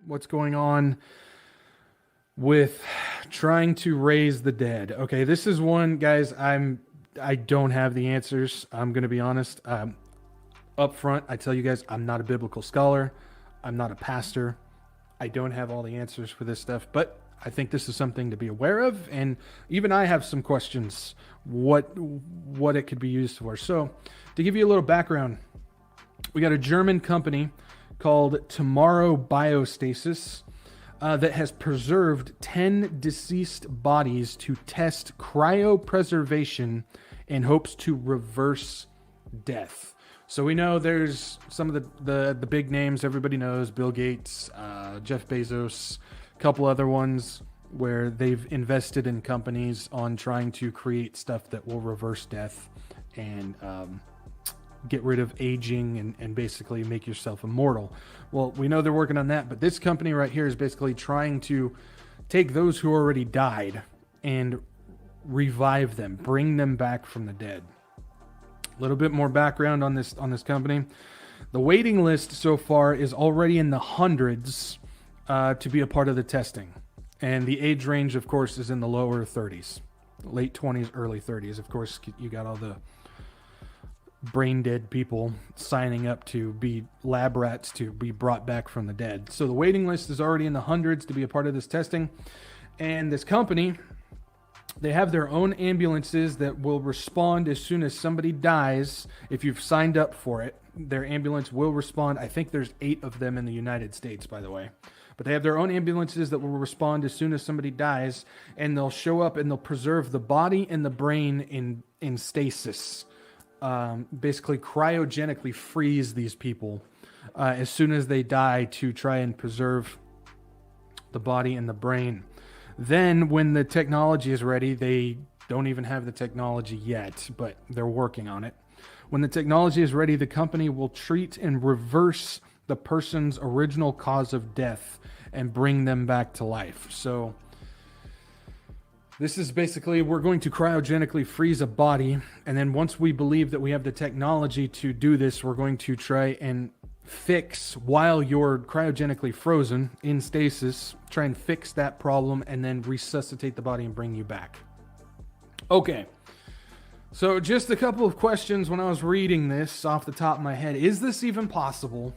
what's going on with trying to raise the dead. Okay, this is one, guys. I don't have the answers. I'm going to be honest. Up front, I tell you guys, I'm not a biblical scholar. I'm not a pastor. I don't have all the answers for this stuff, but I think this is something to be aware of, and even I have some questions what it could be used for. So, to give you a little background, we got a German company called Tomorrow Biostasis that has preserved 10 deceased bodies to test cryopreservation in hopes to reverse death. So we know there's some of the big names everybody knows, Bill Gates, Jeff Bezos, a couple other ones where they've invested in companies on trying to create stuff that will reverse death and get rid of aging and basically make yourself immortal. Well, we know they're working on that, but this company right here is basically trying to take those who already died and revive them, bring them back from the dead. A little bit more background on this company. The waiting list so far is already in the hundreds to be a part of the testing. And the age range, of course, is in the lower 30s, late 20s, early 30s. Of course, you got all the brain dead people signing up to be lab rats to be brought back from the dead. So the waiting list is already in the hundreds to be a part of this testing. And this company, they have their own ambulances that will respond as soon as somebody dies. If you've signed up for it, their ambulance will respond. I think there's 8 of them in the United States, by the way. But they have their own ambulances that will respond as soon as somebody dies, and they'll show up and they'll preserve the body and the brain in stasis. Basically cryogenically freeze these people as soon as they die to try and preserve the body and the brain. Then when the technology is ready, they don't even have the technology yet, but they're working on it. When the technology is ready, the company will treat and reverse the person's original cause of death and bring them back to life. So this is basically, we're going to cryogenically freeze a body, and then once we believe that we have the technology to do this, we're going to try and fix, while you're cryogenically frozen in stasis, try and fix that problem and then resuscitate the body and bring you back. Okay, so just a couple of questions when I was reading this off the top of my head. Is this even possible?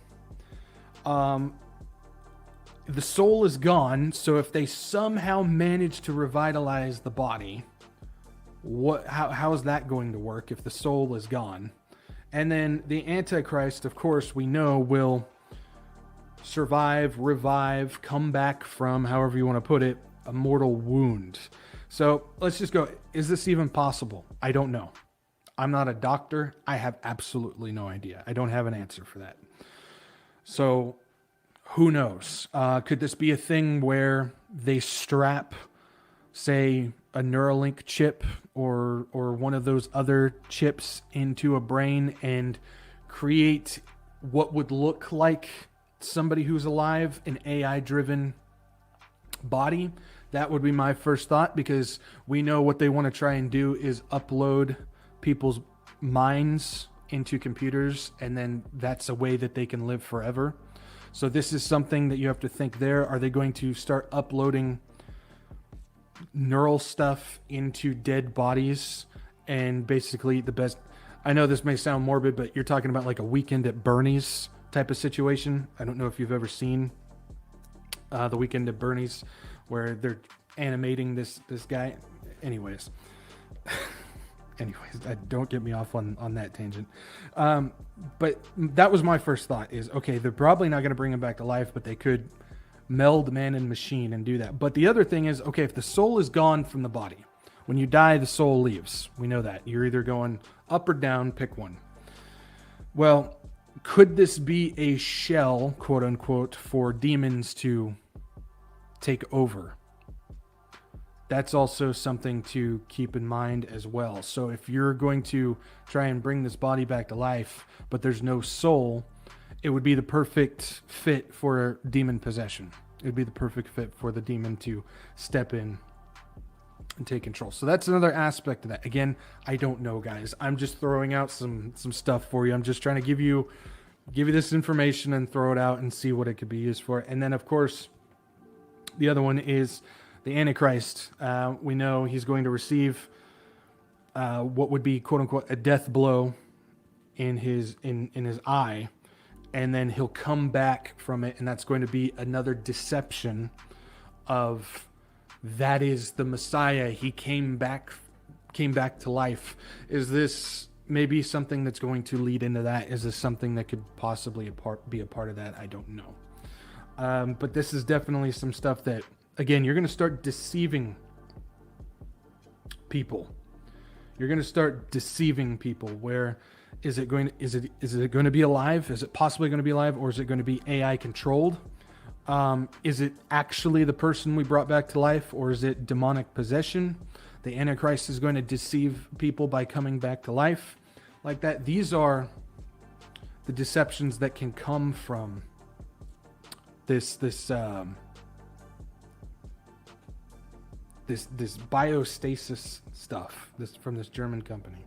The soul is gone, so if they somehow manage to revitalize the body, how is that going to work if the soul is gone? And then the Antichrist, of course, we know will survive, revive, come back from, however you want to put it, a mortal wound. So let's just go. Is this even possible? I don't know. I'm not a doctor. I have absolutely no idea. I don't have an answer for that. So who knows? Could this be a thing where they strap, say, a Neuralink chip or one of those other chips into a brain and create what would look like somebody who's alive, an AI-driven body? That would be my first thought, because we know what they want to try and do is upload people's minds into computers, and then that's a way that they can live forever. So this is something that you have to think there. Are they going to start uploading neural stuff into dead bodies? And basically the best, I know this may sound morbid, but you're talking about like a Weekend at Bernie's type of situation. I don't know if you've ever seen the Weekend at Bernie's, where they're animating this guy. Anyways, don't get me off on that tangent. But that was my first thought is, okay, they're probably not going to bring him back to life, but they could meld man and machine and do that. But the other thing is, okay, if the soul is gone from the body, when you die, the soul leaves. We know that. You're either going up or down, pick one. Well, could this be a shell, quote unquote, for demons to take over? That's also something to keep in mind as well. So if you're going to try and bring this body back to life, but there's no soul, it would be the perfect fit for demon possession. It would be the perfect fit for the demon to step in and take control. So that's another aspect of that. Again, I don't know, guys. I'm just throwing out some stuff for you. I'm just trying to give you give you this information and throw it out and see what it could be used for. And then, of course, the other one is the Antichrist. We know he's going to receive what would be, quote unquote, a death blow in his eye, and then he'll come back from it, and that's going to be another deception of that is the Messiah. He came back to life. Is this maybe something that's going to lead into that? Is this something that could possibly be a part of that? I don't know. But this is definitely some stuff that, again, you're going to start deceiving people. You're going to start deceiving people. Where is it going to be alive? Is it possibly going to be alive, or is it going to be AI controlled? Is it actually the person we brought back to life, or is it demonic possession? The Antichrist is going to deceive people by coming back to life like that. These are the deceptions that can come from this biostasis stuff, from this German company.